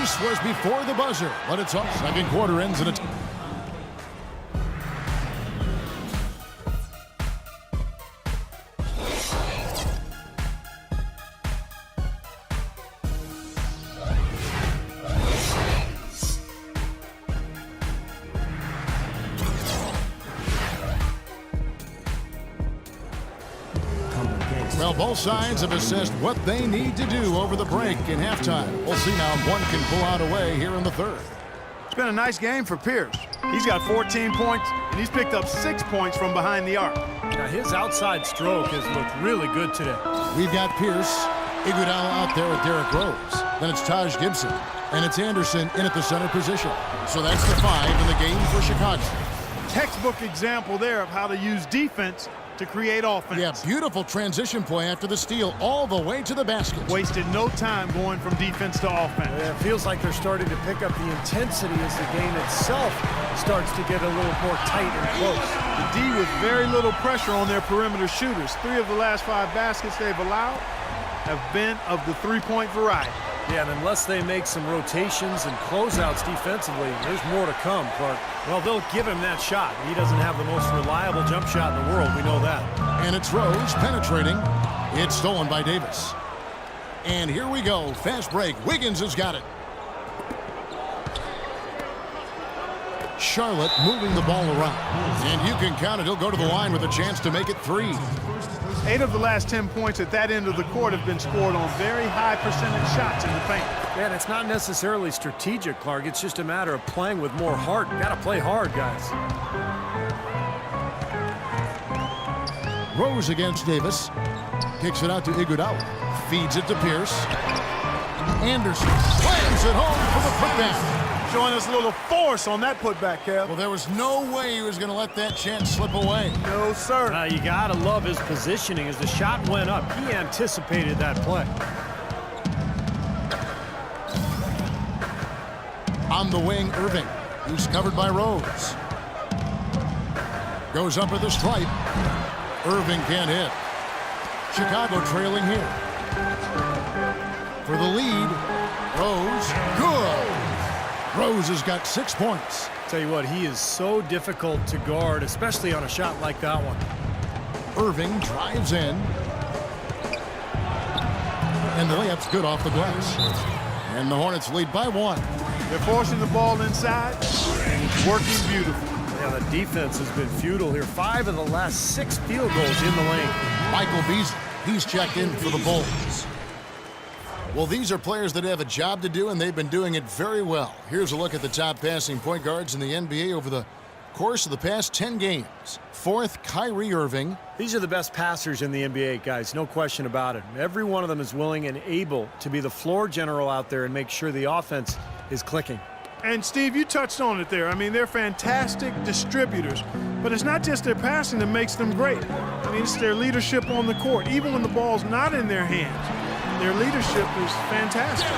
Pace was before the buzzer, but it's up. Second quarter ends in a... Well, both sides have assessed what they need to do over the break in halftime. We'll see now if one can pull out a way here in the third. It's been a nice game for Pierce. He's got 14 points, and he's picked up 6 points from behind the arc. Now, his outside stroke has looked really good today. We've got Pierce, Iguodala out there with Derrick Rose. Then it's Taj Gibson, and it's Anderson in at the center position. So that's the 5 in the game for Chicago. Textbook example there of how to use defense to create offense. Yeah, beautiful transition play after the steal all the way to the basket. Wasted no time going from defense to offense. Yeah, it feels like they're starting to pick up the intensity as the game itself starts to get a little more tight and close. The D with very little pressure on their perimeter shooters. 3 of the last 5 baskets they've allowed have been of the three-point variety. Yeah, and unless they make some rotations and closeouts defensively, there's more to come, Clark. Well, they'll give him that shot. He doesn't have the most reliable jump shot in the world. We know that. And it's Rose penetrating. It's stolen by Davis. And here we go. Fast break. Wiggins has got it. Charlotte moving the ball around. And you can count it. He'll go to the line with a chance to make it 3. 8 of the last 10 points at that end of the court have been scored on very high percentage shots in the paint. Yeah, and it's not necessarily strategic, Clark. It's just a matter of playing with more heart. You gotta play hard, guys. Rose against Davis. Kicks it out to Iguodala. Feeds it to Pierce. Anderson slams it home for the putback. Showing us a little force on that putback, Kev. Well, there was no way he was going to let that chance slip away. No, sir. You gotta love his positioning. As the shot went up, he anticipated that play. On the wing, Irving. He's covered by Rose. Goes up at the stripe. Irving can't hit. Chicago trailing here. For the lead, Rose, good. Rose has got 6 points. Tell you what, he is so difficult to guard, especially on a shot like that one. Irving drives in. And the layup's good off the glass. And the Hornets lead by 1. They're forcing the ball inside, and it's working beautifully. Yeah, the defense has been futile here. 5 of the last 6 field goals in the lane. Michael Beasley, he's checked in for the Bulls. Well, these are players that have a job to do, and they've been doing it very well. Here's a look at the top passing point guards in the NBA over the course of the past 10 games. 4th, Kyrie Irving. These are the best passers in the NBA, guys, no question about it. Every one of them is willing and able to be the floor general out there and make sure the offense is clicking. And, Steve, you touched on it there. I mean, they're fantastic distributors. But it's not just their passing that makes them great. I mean, it's their leadership on the court, even when the ball's not in their hands. Their leadership is fantastic.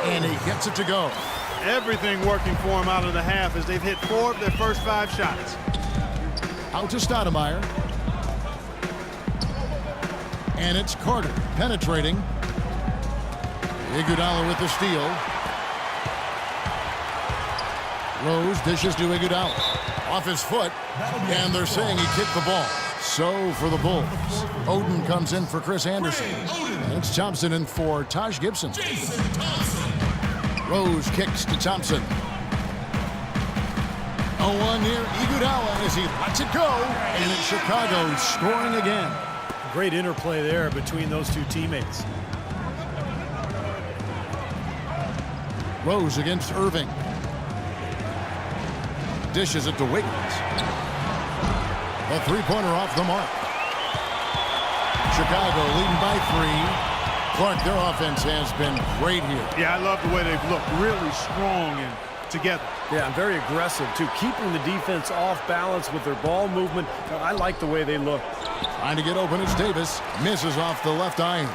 And he gets it to go. Everything working for him out of the half as they've hit 4 of their first 5 shots. Out to Stoudemire. And it's Carter penetrating. Iguodala with the steal. Rose dishes to Iguodala. Off his foot. And they're saying he kicked the ball. So for the Bulls, Oden comes in for Chris Anderson. And it's Thompson in for Taj Gibson. Rose kicks to Thompson. 0-1 near Iguodala as he lets it go. And it's Chicago scoring again. Great interplay there between those 2 teammates. Rose against Irving. Dishes it to Wiggins. A 3-pointer off the mark. Chicago leading by 3. Clark, their offense has been great here. Yeah, I love the way they've looked. Really strong and together. Yeah, and very aggressive, too. Keeping the defense off balance with their ball movement. I like the way they look. Trying to get open, it's Davis. Misses off the left iron.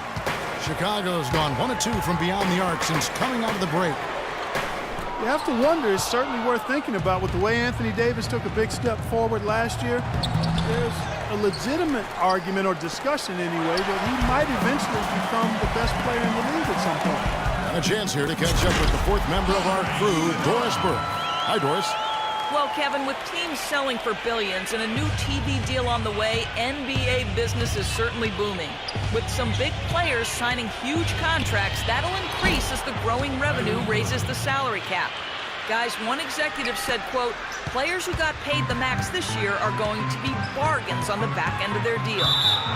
Chicago's gone 1 of 2 from beyond the arc since coming out of the break. You have to wonder, it's certainly worth thinking about with the way Anthony Davis took a big step forward last year. There's a legitimate argument or discussion anyway that he might eventually become the best player in the league at some point. And a chance here to catch up with the fourth member of our crew, Doris Burke. Hi, Doris. Well, Kevin, with teams selling for billions and a new TV deal on the way, NBA business is certainly booming. With some big players signing huge contracts, that'll increase as the growing revenue raises the salary cap. Guys, one executive said, quote, players who got paid the max this year are going to be bargains on the back end of their deal.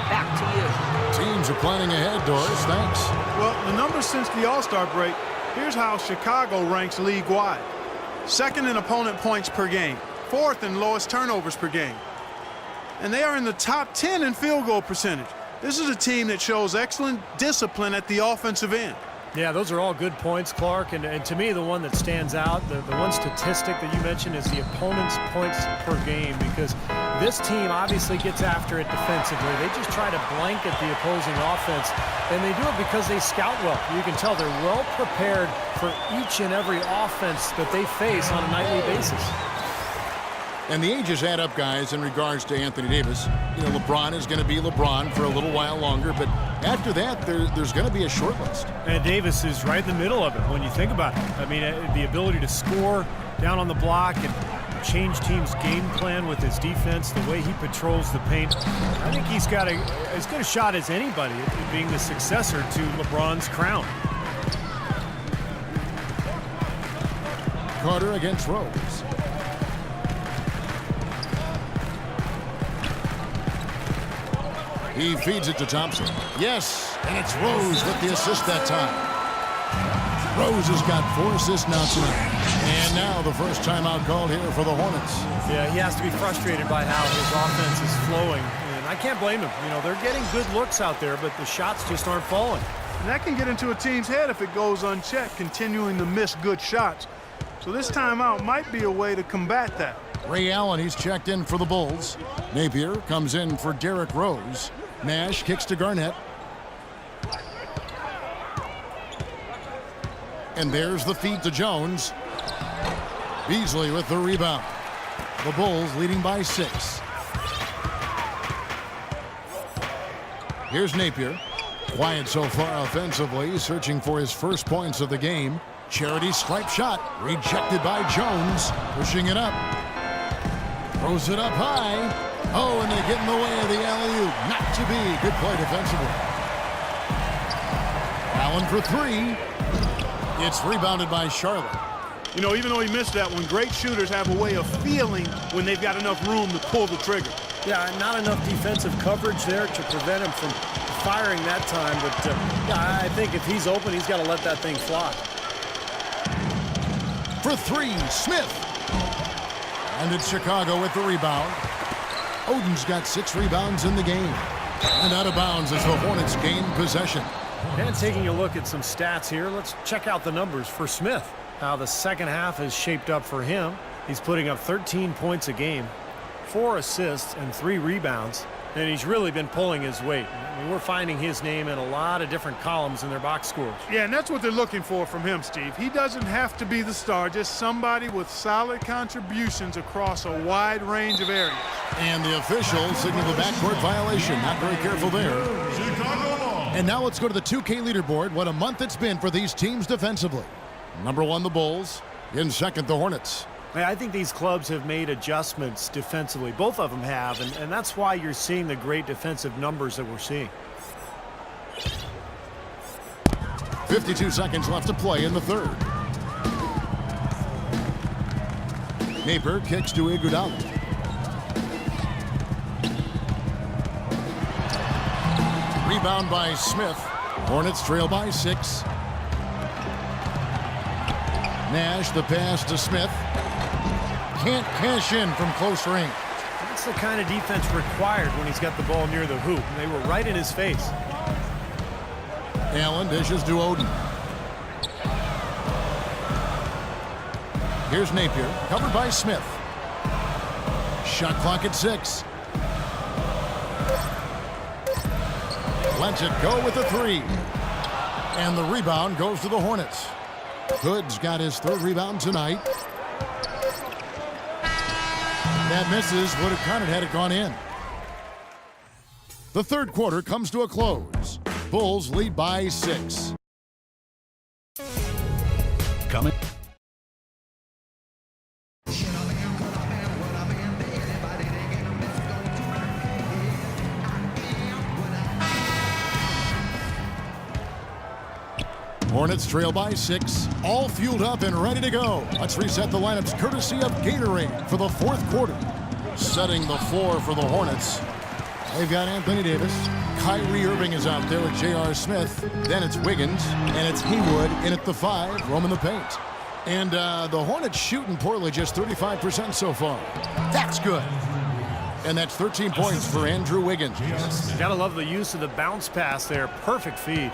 Back to you. Teams are planning ahead, Doris. Thanks. Well, the numbers since the All-Star break, here's how Chicago ranks league-wide. Second in opponent points per game, fourth in lowest turnovers per game. And they are in the top 10 in field goal percentage. This is a team that shows excellent discipline at the offensive end. Yeah, those are all good points, Clark. And to me, the one that stands out, the one statistic that you mentioned is the opponent's points per game, because this team obviously gets after it defensively. They just try to blanket the opposing offense, and they do it because they scout well. You can tell they're well prepared for each and every offense that they face on a nightly basis. And the ages add up, guys, in regards to Anthony Davis. You know, LeBron is going to be LeBron for a little while longer, but after that, there's going to be a short list. And Davis is right in the middle of it when you think about it. I mean, the ability to score down on the block and change teams' game plan with his defense, the way he patrols the paint. I think he's got as good a shot as anybody at being the successor to LeBron's crown. Carter against Rose. He feeds it to Thompson. Yes, and it's Rose with the assist that time. Rose has got 4 assists now tonight. And now the first timeout called here for the Hornets. Yeah, he has to be frustrated by how his offense is flowing. And I can't blame him. You know, they're getting good looks out there, but the shots just aren't falling. And that can get into a team's head if it goes unchecked, continuing to miss good shots. So this timeout might be a way to combat that. Ray Allen, he's checked in for the Bulls. Napier comes in for Derrick Rose. Nash kicks to Garnett. And there's the feed to Jones. Beasley with the rebound. The Bulls leading by 6. Here's Napier. Quiet so far offensively, searching for his first points of the game. Charity stripe shot, rejected by Jones. Pushing it up. Throws it up high. Oh, and they get in the way of the alley-oop. Not to be. Good play defensively. Allen for 3. It's rebounded by Charlotte. You know, even though he missed that one, great shooters have a way of feeling when they've got enough room to pull the trigger. Yeah, not enough defensive coverage there to prevent him from firing that time. But yeah, I think if he's open, he's got to let that thing fly. For 3, Smith. And it's Chicago with the rebound. Oden's got 6 rebounds in the game. And out of bounds as the Hornets gain possession. And taking a look at some stats here, let's check out the numbers for Smith. How the second half is shaped up for him. He's putting up 13 points a game, 4 assists, and 3 rebounds. And he's really been pulling his weight. I mean, we're finding his name in a lot of different columns in their box scores. Yeah, and that's what they're looking for from him, Steve. He doesn't have to be the star, just somebody with solid contributions across a wide range of areas. And the officials signal the backcourt violation. Not very careful there. And now let's go to the 2K leaderboard. What a month it's been for these teams defensively. Number 1, the Bulls. In second, the Hornets. I think these clubs have made adjustments defensively. Both of them have, and that's why you're seeing the great defensive numbers that we're seeing. 52 seconds left to play in the third. Napier kicks to Iguodala. Rebound by Smith. Hornets trail by 6. Nash, the pass to Smith. Can't cash in from close range. That's the kind of defense required when he's got the ball near the hoop. And they were right in his face. Allen dishes to Oden. Here's Napier, covered by Smith. Shot clock at 6. Lets it go with a 3. And the rebound goes to the Hornets. Hood's got his 3rd rebound tonight. That misses, would have counted had it gone in. The third quarter comes to a close. Bulls lead by 6. coming. Hornets trail by 6, all fueled up and ready to go. Let's reset the lineups courtesy of Gatorade for the fourth quarter. Setting the floor for the Hornets. They've got Anthony Davis. Kyrie Irving is out there with J.R. Smith. Then it's Wiggins, and it's Haywood in at the 5, roaming the paint. And the Hornets shooting poorly, just 35% so far. That's good. And that's 13 points for Andrew Wiggins. You gotta love the use of the bounce pass there. Perfect feed.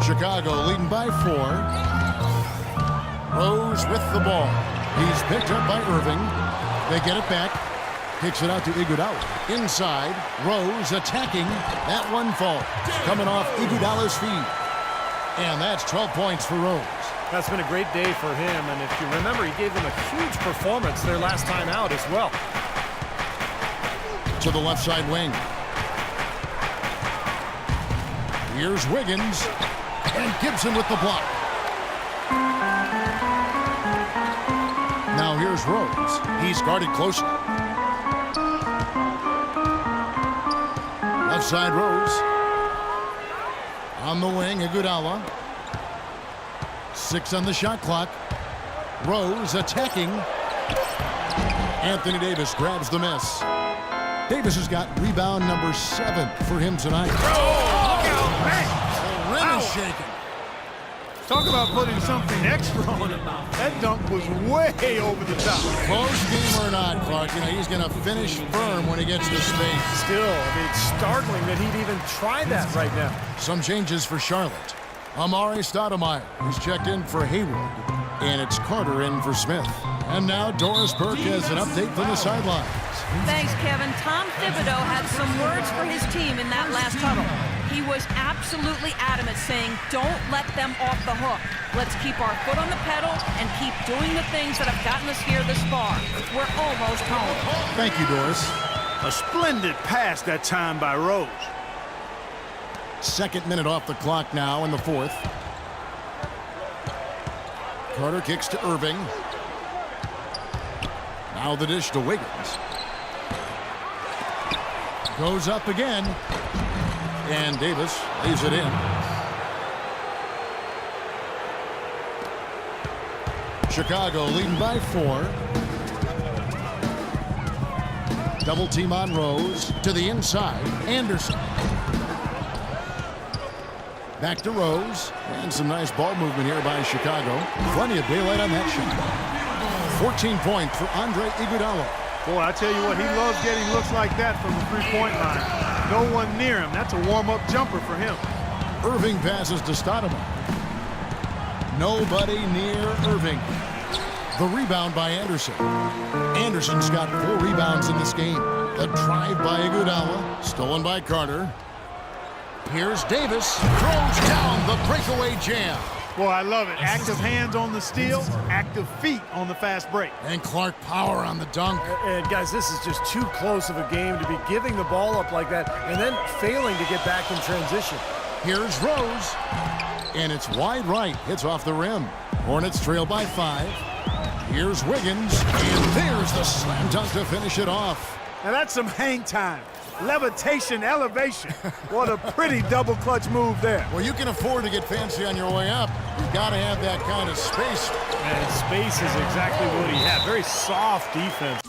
Chicago leading by 4. Rose with the ball. He's picked up by Irving. They get it back. Kicks it out to Iguodala. Inside, Rose attacking. That one falls. Coming off Iguodala's feet. And that's 12 points for Rose. That's been a great day for him, and if you remember, he gave them a huge performance their last time out as well. To the left side wing. Here's Wiggins. And Gibson with the block. Now here's Rose. He's guarded closely. Left side Rose. On the wing, Iguodala. 6 on the shot clock. Rose attacking. Anthony Davis grabs the miss. Davis has got rebound number 7 for him tonight. Oh, look out, man. The rim is shaking. Talk about putting something extra on him. That dunk was way over the top. Close game or not, Clark, he's going to finish firm when he gets to space. Still, it's startling that he'd even try that right now. Some changes for Charlotte. Amari Stoudemire is checked in for Haywood, and it's Carter in for Smith. And now Doris Burke has an update from the sidelines. Thanks, Kevin. Tom Thibodeau had some words for his team in that last huddle. He was absolutely adamant, saying, don't let them off the hook. Let's keep our foot on the pedal and keep doing the things that have gotten us here this far. We're almost home. Thank you, Doris. A splendid pass that time by Rose. Second minute off the clock now in the fourth. Carter kicks to Irving. Now the dish to Wiggins. Goes up again. And Davis leaves it in. Chicago leading by 4. Double team on Rose. To the inside. Anderson. Back to Rose. And some nice ball movement here by Chicago. Plenty of daylight on that shot. 14 points for Andre Iguodala. Boy, I tell you what, he loves getting looks like that from the three-point line. No one near him. That's a warm-up jumper for him. Irving passes to Stoudemire. Nobody near Irving. The rebound by Anderson. Anderson's got 4 rebounds in this game. The drive by Iguodala, stolen by Carter. Here's Davis, throws down the breakaway jam. Boy, I love it. Active hands on the steal, active feet on the fast break. And Clark power on the dunk. And guys, this is just too close of a game to be giving the ball up like that and then failing to get back in transition. Here's Rose. And it's wide right. Hits off the rim. Hornets trail by 5. Here's Wiggins. And there's the slam dunk to finish it off. Now that's some hang time. Levitation, elevation. What a pretty double clutch move there. Well, you can afford to get fancy on your way up. You've got to have that kind of space. And space is exactly what he had. Very soft defense.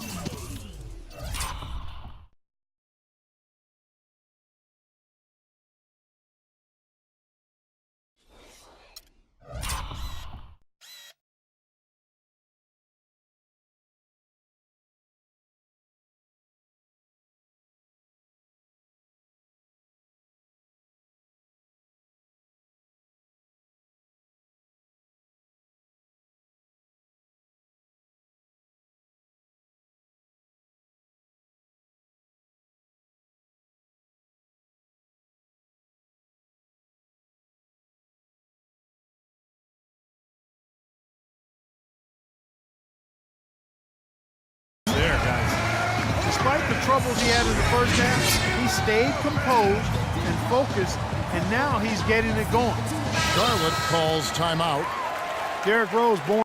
Despite the troubles he had in the first half, he stayed composed and focused, and now he's getting it going. Charlotte calls timeout. Derrick Rose born